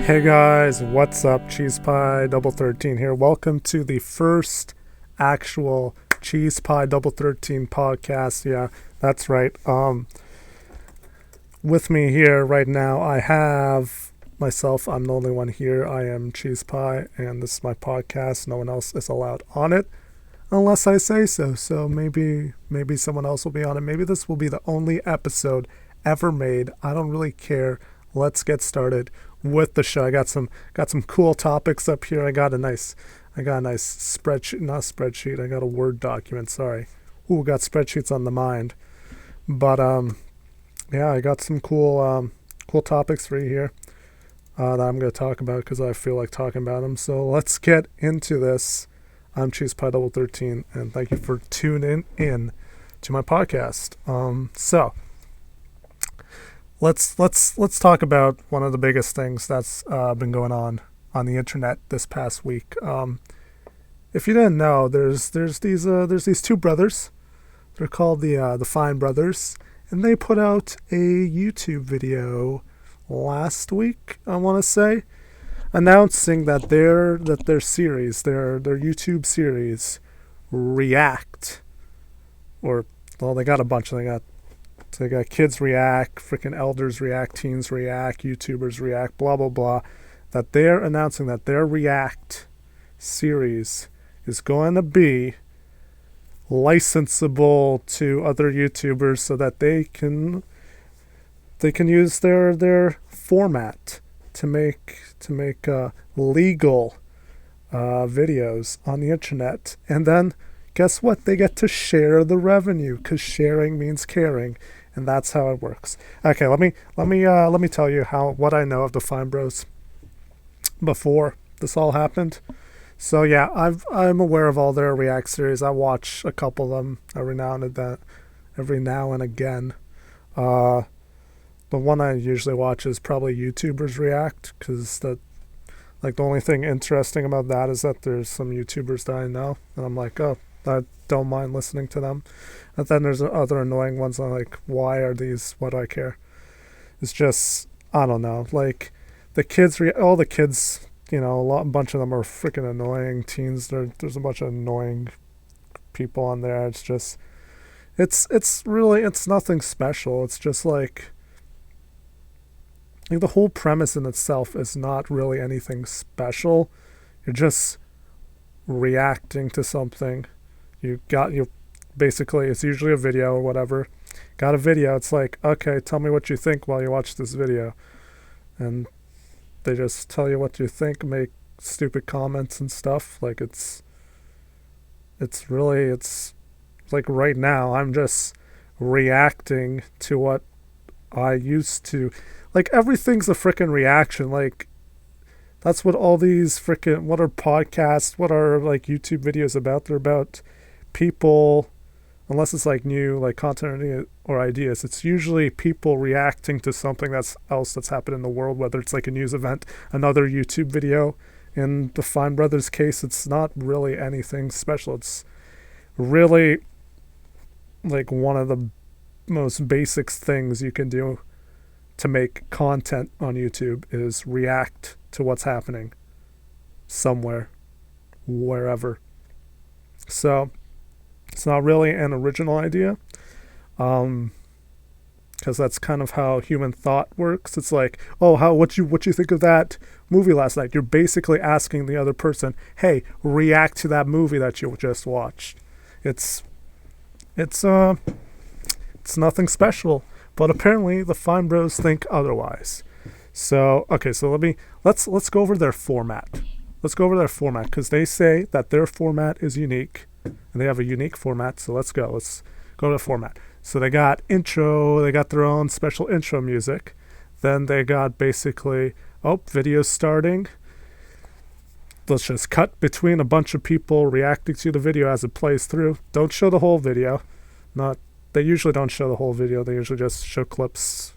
Hey guys, what's up? Cheese Pie Double 13 here. Welcome to the first actual Cheese Pie Double 13 podcast. Yeah, that's right. With me here right now, I have myself. I'm the only one here. I am Cheese Pie, and this is my podcast. No one else is allowed on it unless I say so. So maybe someone else will be on it. Maybe this will be the only episode ever made. I don't really care. Let's get started with the show. I got some cool topics up here. I got a nice spreadsheet, not spreadsheet. I got a Word document. Sorry. Ooh, got spreadsheets on the mind. But yeah, I got some cool topics for you here that I'm going to talk about because I feel like talking about them. So let's get into this. I'm Cheese Pie Double 13, and thank you for tuning in to my podcast. So let's talk about one of the biggest things that's been going on the internet this past week. If you didn't know, there's these two brothers. They're called the Fine Brothers, and they put out a YouTube video last week, I want to say, announcing that their series, their YouTube series, React, or well, they got a bunch. They got kids react, freaking elders react, teens react, YouTubers react, blah, blah, blah. That they're announcing that their React series is going to be licensable to other YouTubers so that they can use their format to make legal videos on the internet. And then guess what? They get to share the revenue because sharing means caring. And that's how it works. Okay, let me tell you what I know of the Fine Bros before this all happened. So yeah, I'm aware of all their React series. I watch a couple of them every now and again. The one I usually watch is probably YouTubers React because the only thing interesting about that is that there's some YouTubers that I know, and I'm like, oh, I don't mind listening to them. And then there's other annoying ones. I'm like, why are these? Why do I care? It's just, I don't know. Like all the kids, a bunch of them are freaking annoying. Teens, there's a bunch of annoying people on there. It's just, it's nothing special. It's just like the whole premise in itself is not really anything special. You're just reacting to something. Basically, it's usually a video or whatever. Got a video, it's like, okay, tell me what you think while you watch this video. And they just tell you what you think, make stupid comments and stuff. Like it's like right now, I'm just reacting to what I used to. Like everything's a freaking reaction. Like that's what all these what are podcasts, what are like YouTube videos about? They're about people, unless it's like new like content or ideas, it's usually people reacting to something that's happened in the world, whether it's like a news event, another YouTube video. In the Fine Brothers case, it's not really anything special. It's really like one of the most basic things you can do to make content on YouTube is react to what's happening somewhere, wherever. So it's not really an original idea, because that's kind of how human thought works. It's like, oh, what you think of that movie last night? You're basically asking the other person, hey, react to that movie that you just watched. It's nothing special, but apparently the Fine Bros think otherwise. So okay, so let's go over their format. Let's go over their format because they say that their format is unique. And they have a unique format, so let's go to the format. So they got intro, they got their own special intro music. Then they got basically, video starting. Let's just cut between a bunch of people reacting to the video as it plays through. Don't show the whole video. They usually don't show the whole video. They usually just show clips,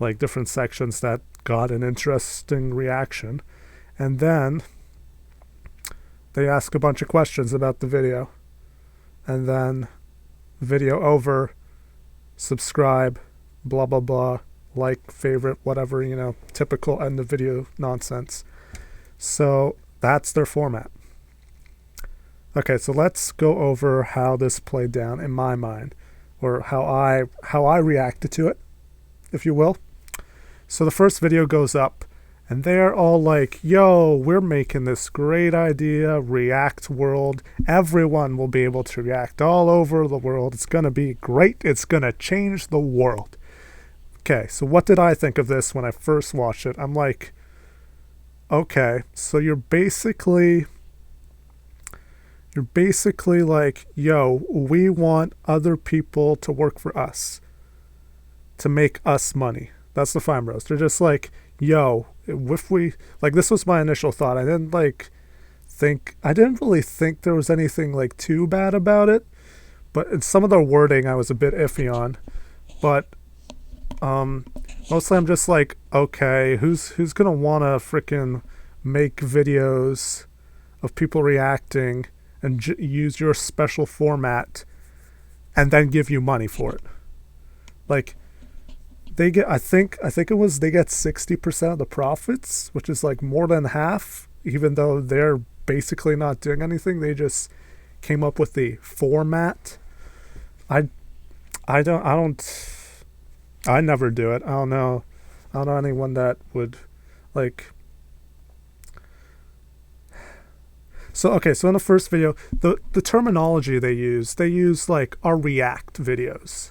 like different sections that got an interesting reaction. And then they ask a bunch of questions about the video. And then video over, subscribe, blah, blah, blah, like, favorite, whatever, typical end of video nonsense. So that's their format. Okay, so let's go over how this played down in my mind, or how I reacted to it, if you will. So the first video goes up, and they're all like, yo, we're making this great idea, React world. Everyone will be able to react all over the world. It's going to be great. It's going to change the world. Okay, so what did I think of this when I first watched it? I'm like, okay, so you're basically like, yo, we want other people to work for us, to make us money. That's the Fine Bros. They're just like, yo, if we, like, this was my initial thought. I didn't really think there was anything like too bad about it, but in some of the wording I was a bit iffy on. But mostly I'm just like, okay, who's gonna wanna freaking make videos of people reacting and use your special format and then give you money for it? Like, they get, I think they get 60% of the profits, which is like more than half, even though they're basically not doing anything. They just came up with the format. I never do it. I don't know anyone that would, like. So in the first video, the terminology they use like our React videos.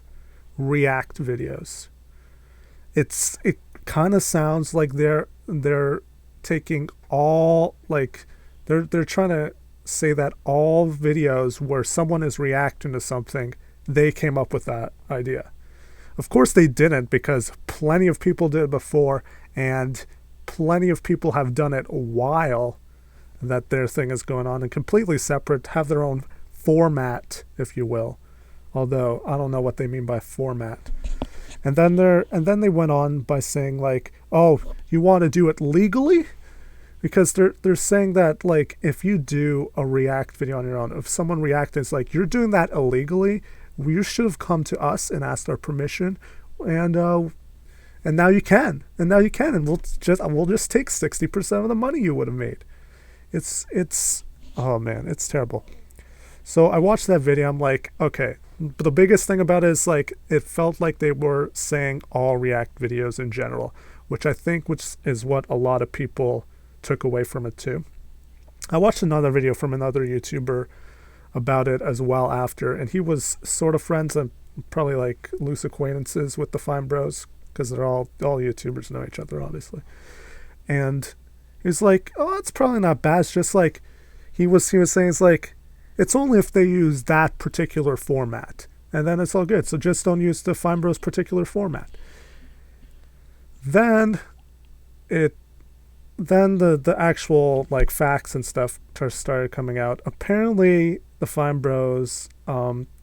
It kind of sounds like they're taking all, like, they're trying to say that all videos where someone is reacting to something, they came up with that idea. Of course they didn't, because plenty of people did it before, and plenty of people have done it while that their thing is going on, and completely separate, have their own format, if you will. Although I don't know what they mean by format. And then they went on by saying, like, oh, you want to do it legally? Because they're saying that, like, if you do a React video on your own, if someone reacts, it's like, you're doing that illegally. You should have come to us and asked our permission, and now you can, and we'll just take 60% of the money you would have made. It's oh man, it's terrible. So I watched that video. I'm like, okay. But the biggest thing about it is, like, it felt like they were saying all React videos in general, which is what a lot of people took away from it too. I watched another video from another YouTuber about it as well after, and he was sort of friends and probably like loose acquaintances with the Fine Bros, because they're all YouTubers know each other, obviously. And he's like, oh, it's probably not bad. It's just like he was saying, it's like, it's only if they use that particular format, and then it's all good. So just don't use the Fine Bros particular format. Then the actual, like, facts and stuff started coming out. Apparently the Fine Bros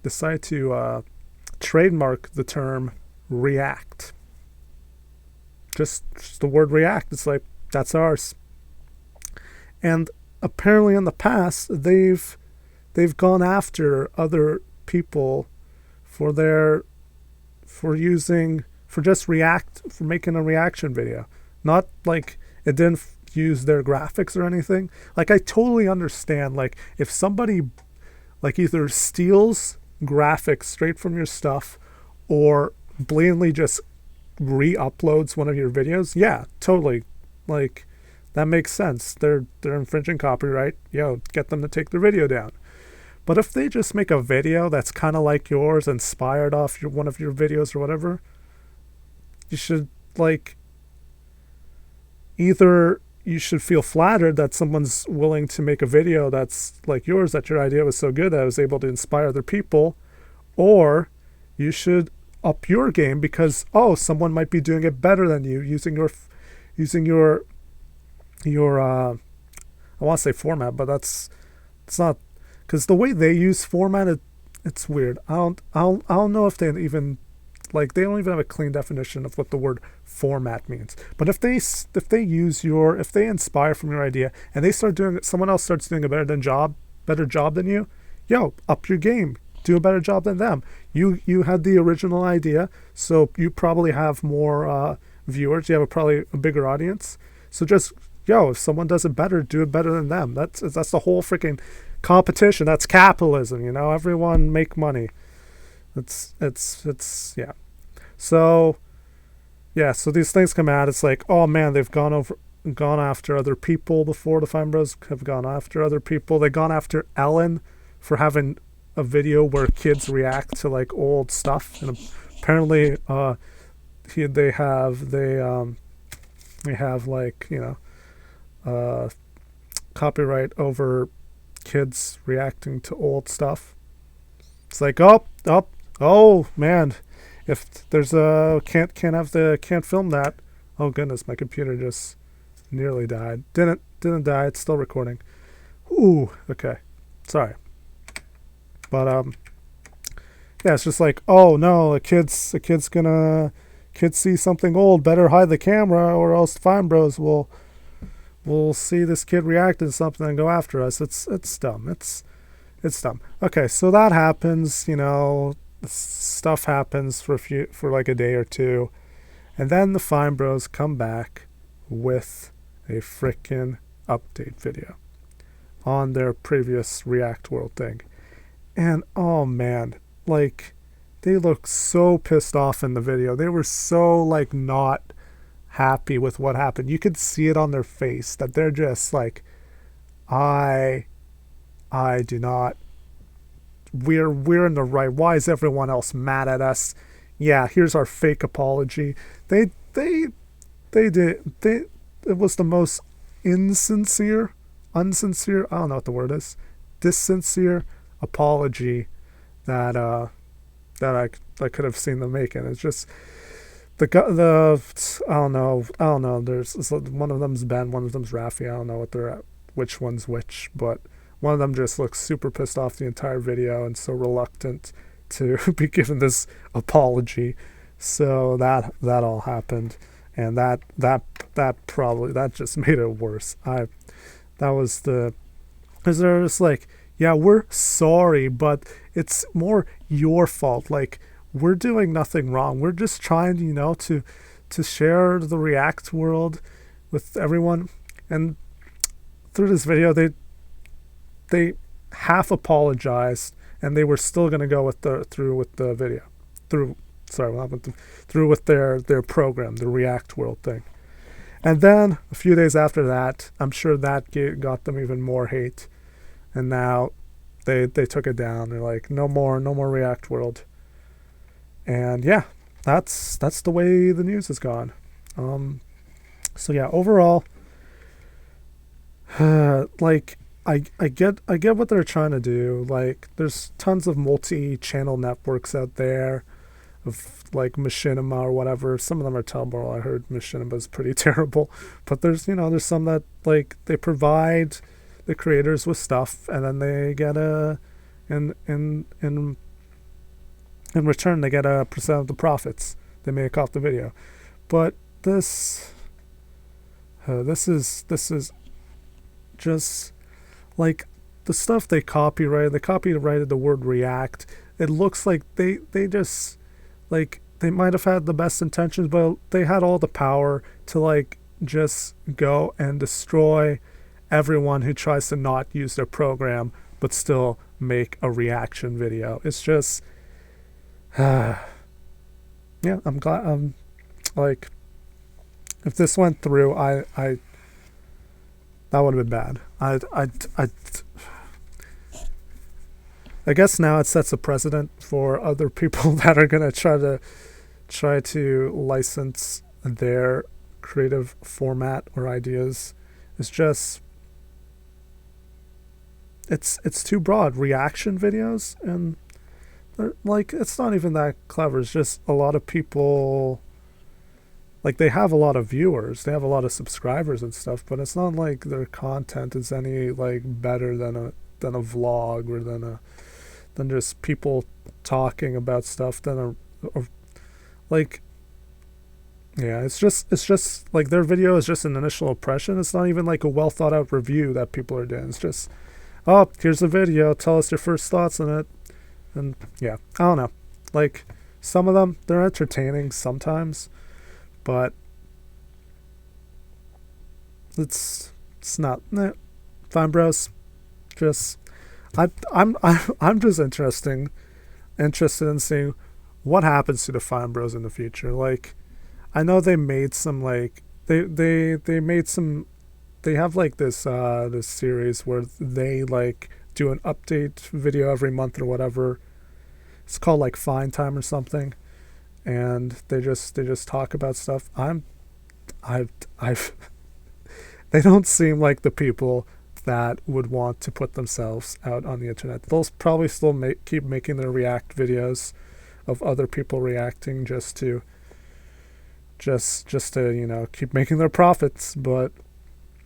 decided to trademark the term React. Just the word React. It's like, that's ours. And apparently in the past they've gone after other people for making a reaction video. Not like it didn't use their graphics or anything. Like, I totally understand, like, if somebody, like, either steals graphics straight from your stuff or blatantly just re-uploads one of your videos, yeah, totally, like, that makes sense. They're infringing copyright. Get them to take their video down. But if they just make a video that's kind of like yours, inspired off one of your videos or whatever, you should, like, either you should feel flattered that someone's willing to make a video that's like yours, that your idea was so good that it was able to inspire other people, or you should up your game because, oh, someone might be doing it better than you using your I want to say format, but it's not, because the way they use format, it's weird. I don't know if they even, like, they don't even have a clean definition of what the word format means. But if they inspire from your idea and they start doing it, someone else starts doing a better job than you, up your game. do a better job than them. You had the original idea, so you probably have more viewers. You have probably a bigger audience. So just, if someone does it better, do it better than them. That's the whole freaking competition. That's capitalism, everyone make money. It's yeah. So these things come out. It's like, oh man, they've gone after other people before. The Fine Bros have gone after other people. They've gone after Ellen for having a video where kids react to like old stuff, and apparently they have like copyright over kids reacting to old stuff. It's like, oh man, if there's can't film that. Oh goodness, my computer just nearly died. Didn't die. It's still recording. Ooh, okay, sorry. But yeah, it's just like, oh no, a kid's see something old, better hide the camera, or else Fine Bros will see this kid react to something and go after us. It's dumb. It's dumb. Okay, so that happens. Stuff happens for like a day or two, and then the Fine Bros come back with a frickin' update video on their previous React World thing. And oh man, like, they look so pissed off in the video. They were so like not happy with what happened. You could see it on their face that they're just like, I do not. We're in the right. Why is everyone else mad at us? Yeah, here's our fake apology. It was the most unsincere, I don't know what the word is, dissincere apology that I could have seen them making. It's just the I don't know. There's one of them's Ben, one of them's Rafi. I don't know which one's which, but one of them just looks super pissed off the entire video and so reluctant to be given this apology. So that all happened, and that just made it worse. Because they're just like, yeah, we're sorry, but it's more your fault. Like, we're doing nothing wrong. We're just trying, to share the React world with everyone. And through this video, they half apologized, and they were still going to go through with their program, the React World thing. And then a few days after that, I'm sure that got them even more hate. And now they took it down. They're like, no more React World. And yeah, that's the way the news has gone. So yeah, overall, like, I get what they're trying to do. Like, there's tons of multi-channel networks out there of like Machinima or whatever. Some of them are terrible. I heard Machinima is pretty terrible. But there's some that like they provide the creators with stuff, and then they get in return they get a percent of the profits they make off the video. But this is just like the stuff they copyrighted the word React. It looks like they just like they might have had the best intentions, but they had all the power to like just go and destroy everyone who tries to not use their program but still make a reaction video. It's just yeah, I'm glad like if this went through, I that would have been bad. I guess now it sets a precedent for other people that are going to try to license their creative format or ideas. It's just it's too broad. Reaction videos, and like it's not even that clever. It's just a lot of people, like, they have a lot of viewers, they have a lot of subscribers and stuff, but it's not like their content is any like better than a vlog or than just people talking about stuff like, yeah, it's just like their video is just an initial impression. It's not even like a well thought out review that people are doing. It's just, oh, here's the video, tell us your first thoughts on it. And yeah, I don't know. Like, some of them, they're entertaining sometimes, but it's not. Fine Bros. Just I'm just interested in seeing what happens to the Fine Bros in the future. Like, I know they made some like they made some they have like this series where they like do an update video every month or whatever. It's called like Fine Time or something, and they just talk about stuff. I've they don't seem like the people that would want to put themselves out on the internet. They'll probably still keep making their react videos of other people reacting just to keep making their profits. But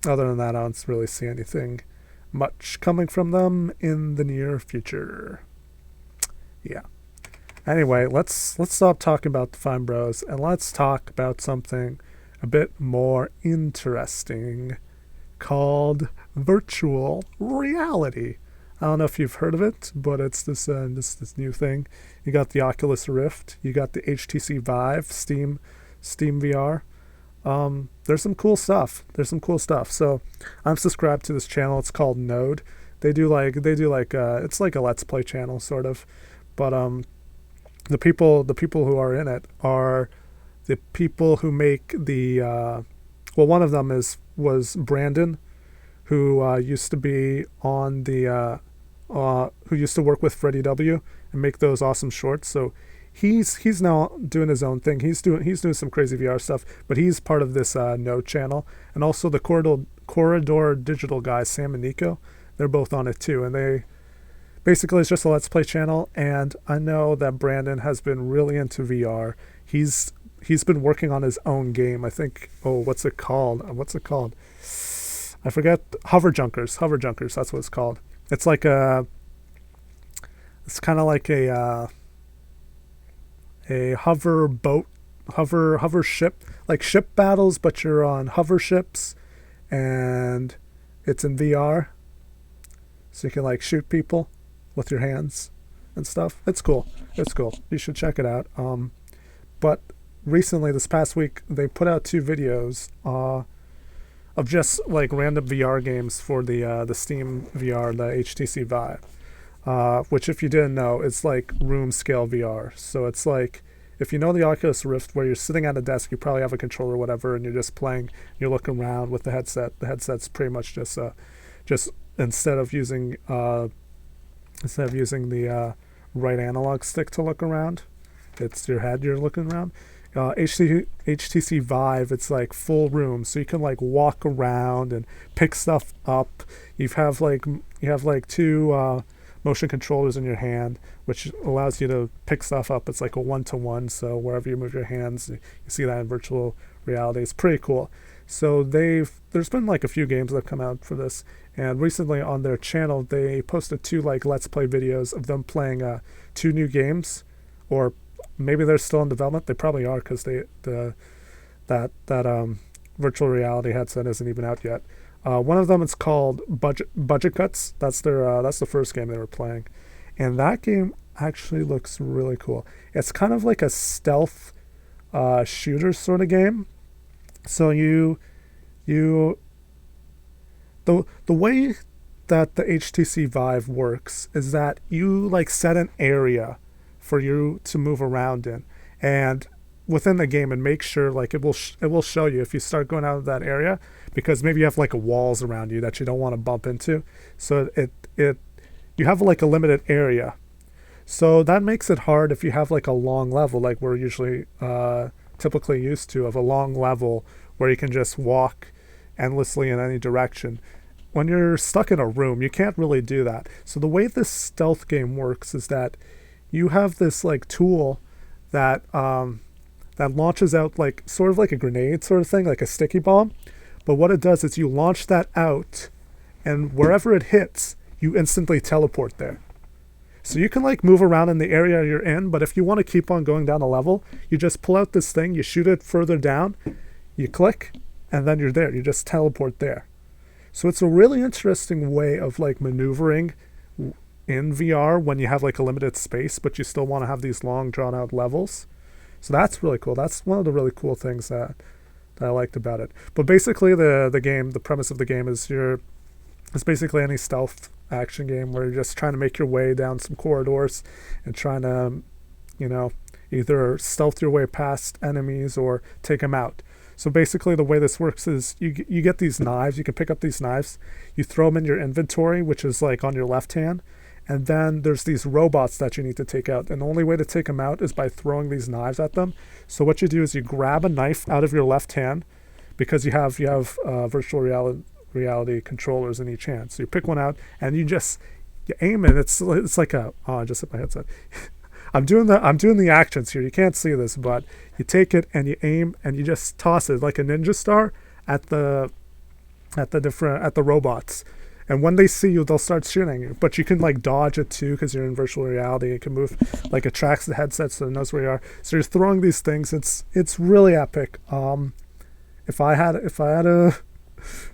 other than that, I don't really see anything much coming from them in the near future. Yeah. Anyway, let's stop talking about the Fine Bros and let's talk about something a bit more interesting called virtual reality. I don't know if you've heard of it, but it's this new thing. You got the Oculus Rift, you got the HTC Vive, Steam VR. There's some cool stuff. So I'm subscribed to this channel. It's called Node. They do like it's like a Let's Play channel sort of, but the people who are in it are the people who make the one of them was Brandon, who used to be on the who used to work with Freddie W and make those awesome shorts. So he's now doing his own thing. He's doing some crazy VR stuff, but he's part of this Node channel, and also the Corridor Digital guys, Sam and Nico. They're both on it too, and they basically it's just a Let's Play channel. And I know that Brandon has been really into VR. He's been working on his own game. I think. Oh, what's it called? I forget. Hover Junkers. That's what it's called. It's like it's kind of like a hover boat, hover ship, like ship battles, but you're on hover ships, and it's in VR, so you can like shoot people with your hands and stuff. It's cool. You should check it out. But recently, this past week, they put out 2 videos of just like random VR games for the Steam VR, the HTC Vive, which if you didn't know, it's like room scale VR. So it's like, if you know the Oculus Rift, where you're sitting at a desk, you probably have a controller or whatever, and you're just playing, you're looking around with the headset. The headset's pretty much just instead of using the right analog stick to look around, it's your head you're looking around. HTC Vive, it's like full room, so you can like walk around and pick stuff up. You have like 2 motion controllers in your hand, which allows you to pick stuff up. It's like a 1-to-1, so wherever you move your hands, you see that in virtual reality. It's pretty cool. So there's been like a few games that have come out for this, and recently on their channel they posted 2 like Let's Play videos of them playing 2 new games, or maybe they're still in development. They probably are, because that virtual reality headset isn't even out yet. One of them is called Budget Cuts. That's the first game they were playing, and that game actually looks really cool. It's kind of like a stealth shooter sort of game. So the way that the HTC Vive works is that you like set an area for you to move around in, and within the game, and make sure like it will show you if you start going out of that area, because maybe you have like walls around you that you don't want to bump into. So you have like a limited area, so that makes it hard if you have like a long level, like we're usually typically used to, of a long level where you can just walk endlessly in any direction. When you're stuck in a room, you can't really do that. So the way this stealth game works is that you have this like tool that launches out like sort of like a grenade sort of thing, like a sticky bomb. But what it does is you launch that out, and wherever it hits, you instantly teleport there. So you can like move around in the area you're in, but if you want to keep on going down a level, you just pull out this thing, you shoot it further down, you click, and then you're there. You just teleport there. So it's a really interesting way of like maneuvering in VR when you have like a limited space, but you still want to have these long drawn out levels. So that's really cool. That's one of the really cool things that I liked about it. But basically, the premise of the game is it's basically any stealth action game where you're just trying to make your way down some corridors and trying to, either stealth your way past enemies or take them out. So basically, the way this works is you get these knives. You can pick up these knives. You throw them in your inventory, which is like on your left hand. And then there's these robots that you need to take out. And the only way to take them out is by throwing these knives at them. So what you do is you grab a knife out of your left hand, because you have virtual reality controllers in each hand. So you pick one out and you aim it. It's like I just hit my headset. I'm doing the actions here. You can't see this, but you take it and you aim and you just toss it like a ninja star at the robots. And when they see you, they'll start shooting you. But you can like dodge it too, because you're in virtual reality. It can move, like it tracks the headset so it knows where you are. So you're throwing these things. It's really epic. If I had a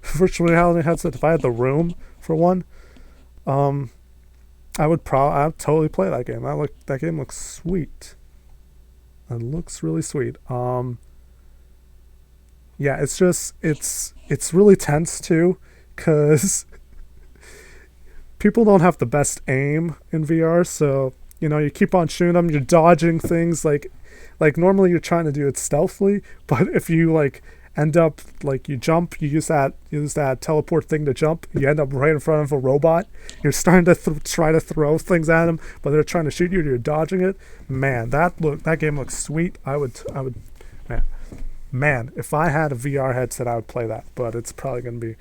virtual reality headset, if I had the room for one, I'd totally play that game. That game looks sweet. It looks really sweet. Yeah, it's really tense too, because people don't have the best aim in VR, so you keep on shooting them, you're dodging things like normally you're trying to do it stealthily, but if you like end up like you jump, you use that teleport thing to jump, you end up right in front of a robot. You're starting to try to throw things at them, but they're trying to shoot you. You're dodging it. Man, that game looks sweet. I would, man, if I had a VR headset, I would play that. But it's probably going to be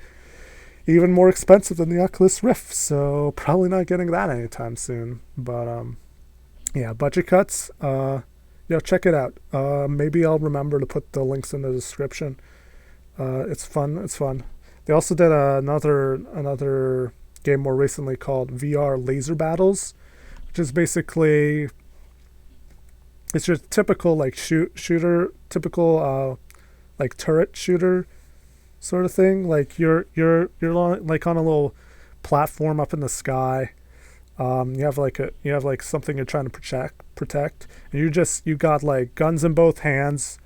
even more expensive than the Oculus Rift, so probably not getting that anytime soon. But yeah, budget cuts. Check it out. Maybe I'll remember to put the links in the description. It's fun. They also did another game more recently called VR Laser Battles, which is basically it's your typical like shooter, typical like turret shooter sort of thing. Like you're like on a little platform up in the sky. You have like something you're trying to protect, and you got like guns in both hands,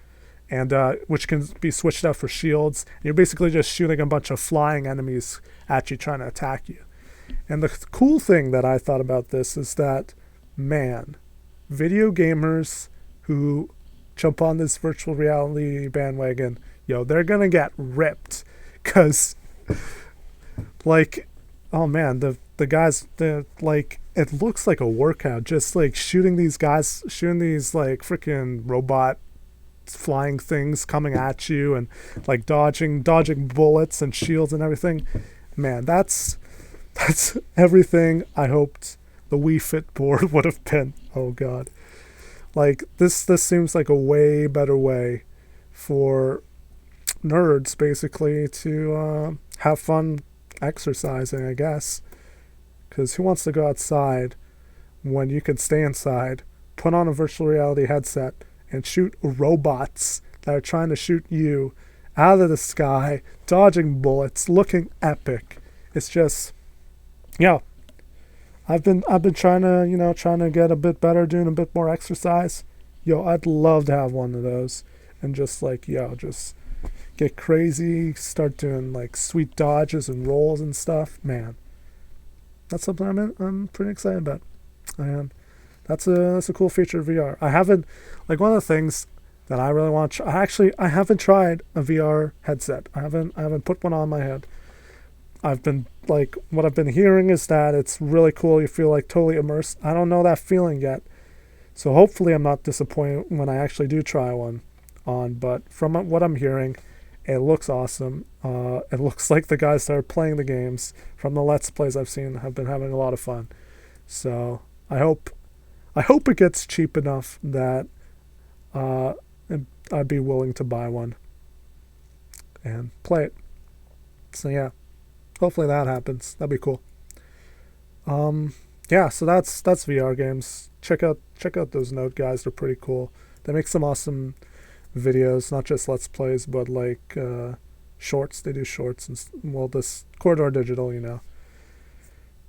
and which can be switched out for shields. And you're basically just shooting a bunch of flying enemies at you, trying to attack you. And the cool thing that I thought about this is that, man, video gamers who jump on this virtual reality bandwagon, they're gonna get ripped, cause like, oh man, the guys, it looks like a workout, just like shooting these like freaking robot flying things coming at you, and like dodging bullets and shields and everything. Man, that's everything I hoped the Wii Fit board would have been. Oh god. Like this seems like a way better way for nerds basically to have fun exercising, I guess. Because who wants to go outside when you can stay inside, put on a virtual reality headset, and shoot robots that are trying to shoot you out of the sky, dodging bullets, looking epic. It's just, I've been trying to get a bit better, doing a bit more exercise. I'd love to have one of those, and just just get crazy, start doing like sweet dodges and rolls and stuff. Man, that's something I'm pretty excited about. And that's a cool feature of VR. I haven't, like, one of the things that I really want to I haven't tried a VR headset. I haven't put one on my head. I've been like, what I've been hearing is that it's really cool. You feel like totally immersed. I don't know that feeling yet. So hopefully I'm not disappointed when I actually do try one on, but from what I'm hearing, it looks awesome. It looks like the guys that are playing the games from the Let's Plays I've seen have been having a lot of fun. So I hope it gets cheap enough that I'd be willing to buy one and play it. So yeah, hopefully that happens. That'd be cool. Yeah, so that's VR games. Check out those Node guys. They're pretty cool. They make some awesome videos, not just Let's Plays, but like shorts. They do shorts, and this Corridor Digital,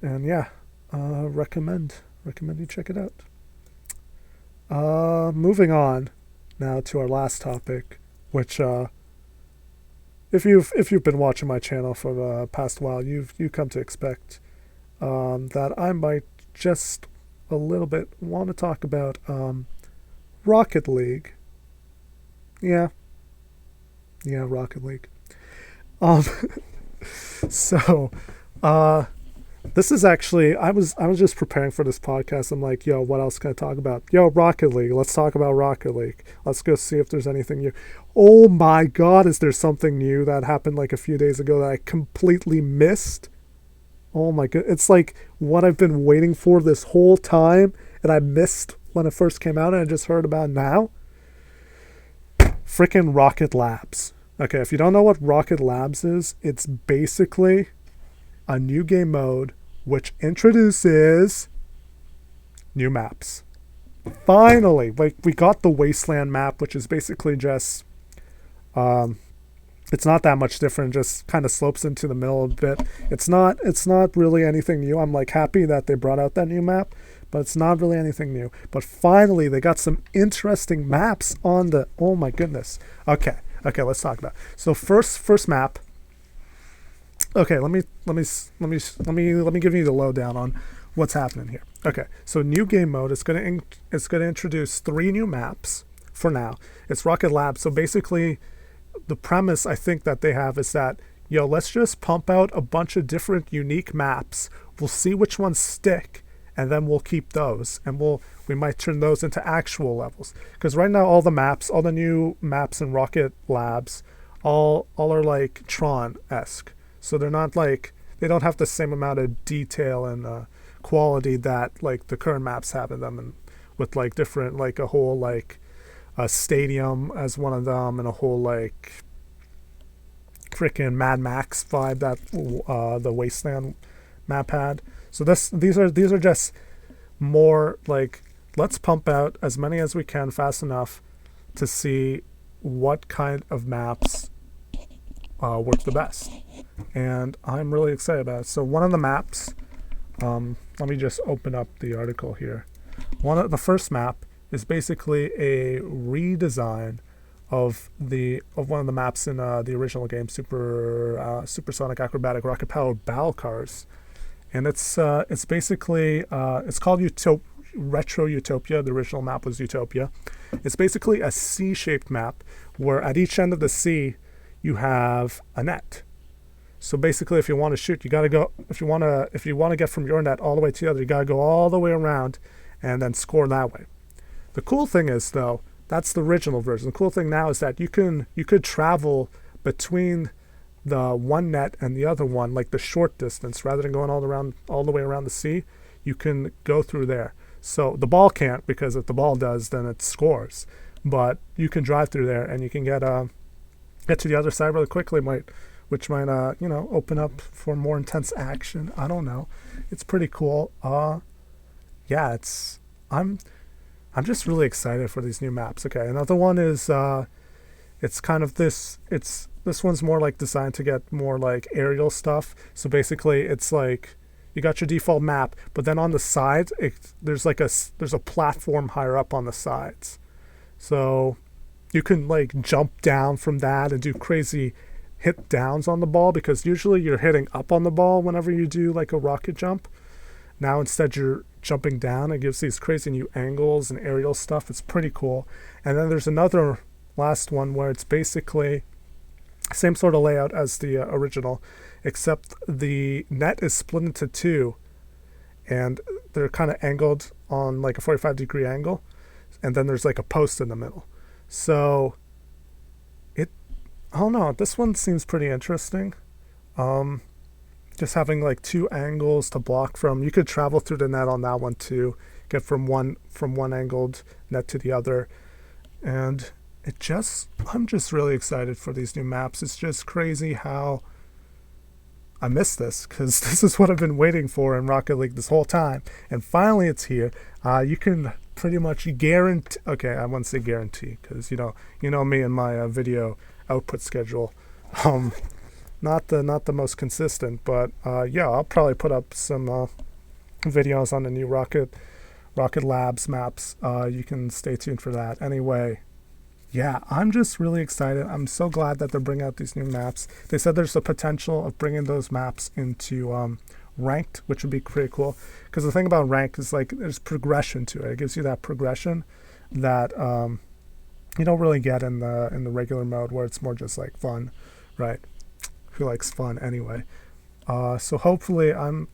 And yeah, recommend you check it out. Moving on now to our last topic, which if you've been watching my channel for the past while, you come to expect that I might just a little bit want to talk about Rocket League. Yeah, Rocket League. Um, so, this is actually I was just preparing for this podcast. I'm like, yo, what else can I talk about? Yo, Rocket League. Let's talk about Rocket League. Let's go see if there's anything new. Oh my God, is there something new that happened like a few days ago that I completely missed? Oh my God, it's like what I've been waiting for this whole time, and I missed when it first came out, and I just heard about now. Freaking Rocket Labs. Okay, if you don't know what Rocket Labs is, it's basically a new game mode which introduces new maps. Finally, like we got the Wasteland map, which is basically just it's not that much different, just kind of slopes into the middle a bit. It's not really anything new. I'm like happy that they brought out that new map, but it's not really anything new. But finally they got some interesting maps on the oh my goodness. Okay, let's talk about it. So first map. Okay, let me give you the lowdown on what's happening here. Okay, so new game mode is going to introduce 3 new maps for now. It's Rocket Lab. So basically, the premise I think that they have is that let's just pump out a bunch of different unique maps. We'll see which ones stick, and then we'll keep those, and we might turn those into actual levels. Because right now, all the new maps in Rocket Labs, all are like Tron-esque. So they're not like, they don't have the same amount of detail and quality that like the current maps have in them, and with like different, like a whole like a stadium as one of them, and a whole like freaking Mad Max vibe that the Wasteland map had. So these are just more like, let's pump out as many as we can fast enough to see what kind of maps work the best, and I'm really excited about it. So one of the maps, let me just open up the article here. The first map is basically a redesign of one of the maps in the original game, Supersonic Acrobatic Rocket Powered Battle Cars, and it's basically it's called Retro Utopia. The original map was Utopia. It's basically a C-shaped map where at each end of the C you have a net. So basically, if you want to shoot, you got to go. If you want to get from your net all the way to the other, you got to go all the way around, and then score that way. The cool thing is, though, that's the original version. The cool thing now is that you could travel between the one net and the other one, like the short distance, rather than going all the way around the sea. You can go through there. So the ball can't, because if the ball does, then it scores. But you can drive through there, and you can get to the other side really quickly, which might open up for more intense action. I don't know. It's pretty cool. Yeah, I'm just really excited for these new maps. Okay, another one is it's kind of this one's more like designed to get more like aerial stuff. So basically, it's like you got your default map, but then on the sides, there's a platform higher up on the sides. So you can like jump down from that and do crazy hit downs on the ball, because usually you're hitting up on the ball whenever you do like a rocket jump. Now instead you're jumping down. It gives these crazy new angles and aerial stuff. It's pretty cool. And then there's another last one where it's basically same sort of layout as the original, except the net is split into 2, and they're kind of angled on like a 45-degree angle, and then there's like a post in the middle. So I don't know, this one seems pretty interesting. Just having like 2 angles to block from. You could travel through the net on that one too, get from one angled net to the other. And I'm just really excited for these new maps. It's just crazy how I missed this, because this is what I've been waiting for in Rocket League this whole time. And finally it's here. You can pretty much guarantee, okay, I wouldn't say guarantee, because you know me and my video output schedule, not the most consistent, but yeah, I'll probably put up some videos on the new Rocket Labs maps. You can stay tuned for that. Anyway, yeah, I'm just really excited. I'm so glad that they're bringing out these new maps. They said there's a potential of bringing those maps into ranked, which would be pretty cool. Because the thing about ranked is like there's progression to it. It gives you that progression that you don't really get in the regular mode, where it's more just like fun, right? Who likes fun anyway? So hopefully, I'm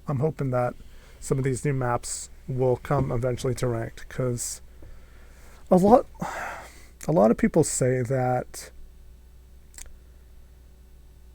hoping that some of these new maps will come eventually to ranked, because a lot of people say that,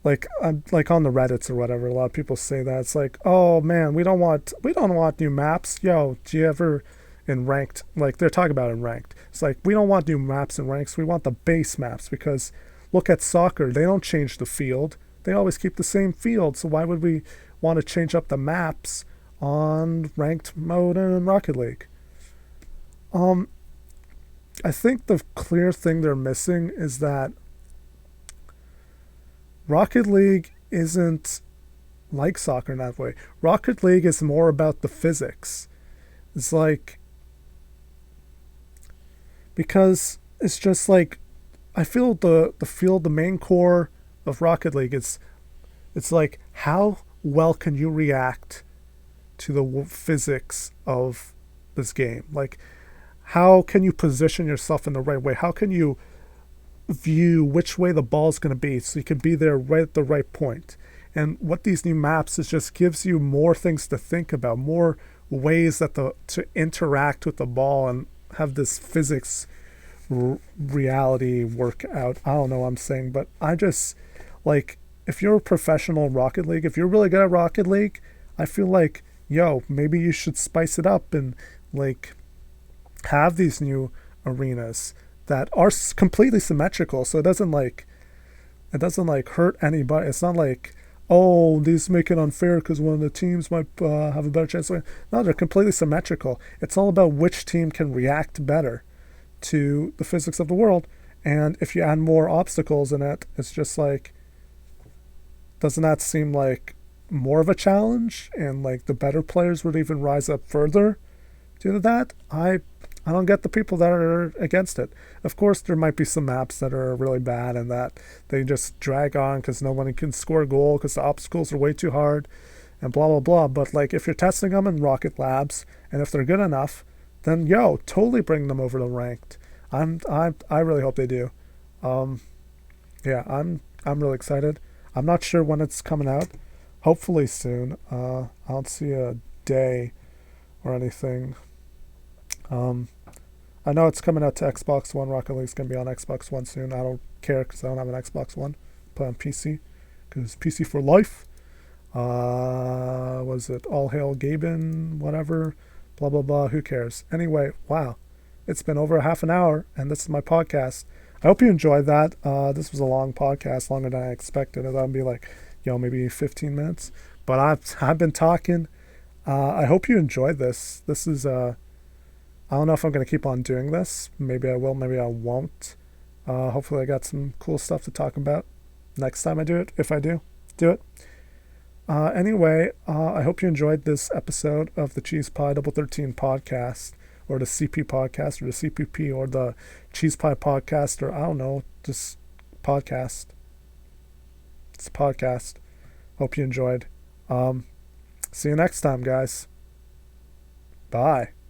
like on the Reddits or whatever, a lot of people say that it's like, oh man, we don't want new maps. Yo, do you ever in ranked, like they're talking about in ranked, it's like, we don't want new maps in ranks, we want the base maps, because look at soccer, they don't change the field, they always keep the same field, so why would we want to change up the maps on ranked mode and Rocket League? I think the clear thing they're missing is that Rocket League isn't like soccer in that way. Rocket League is more about the physics. It's like, because it's just like, I feel the main core of Rocket League is, it's like, how well can you react to the physics of this game? Like, how can you position yourself in the right way? How can you view which way the ball's going to be so you can be there right at the right point? And what these new maps is, just gives you more things to think about, more ways that to interact with the ball and have this physics reality work out. I don't know what I'm saying, but I just, like, if you're a professional Rocket League, if you're really good at Rocket League, I feel like, yo, maybe you should spice it up and like have these new arenas that are completely symmetrical, so it doesn't like hurt anybody. It's not like, oh, these make it unfair because one of the teams might have a better chance. No, they're completely symmetrical. It's all about which team can react better to the physics of the world. And if you add more obstacles in it, it's just like, doesn't that seem like more of a challenge? And like the better players would even rise up further due to that. I don't get the people that are against it. Of course, there might be some maps that are really bad and that they just drag on because no one can score a goal because the obstacles are way too hard and blah, blah, blah. But like, if you're testing them in Rocket Labs and if they're good enough, then yo, totally bring them over to ranked. I really hope they do. Yeah, I'm really excited. I'm not sure when it's coming out. Hopefully soon. I don't see a day or anything. I know it's coming out to Xbox One. Rocket League's going to be on Xbox One soon. I don't care because I don't have an Xbox One. Play on PC because PC for life. Was it All Hail Gaben, whatever, blah, blah, blah. Who cares? Anyway, wow. It's been over half an hour, and this is my podcast. I hope you enjoyed that. This was a long podcast, longer than I expected. I thought it'd be like, maybe 15 minutes. But I've been talking. I hope you enjoyed this. This is I don't know if I'm going to keep on doing this. Maybe I will, maybe I won't. Hopefully I got some cool stuff to talk about next time I do it, if I do it. Anyway, I hope you enjoyed this episode of the Cheese Pie Double 13 podcast, or the CP podcast, or the CPP, or the Cheese Pie podcast, or I don't know, just podcast. It's a podcast. Hope you enjoyed. See you next time, guys. Bye.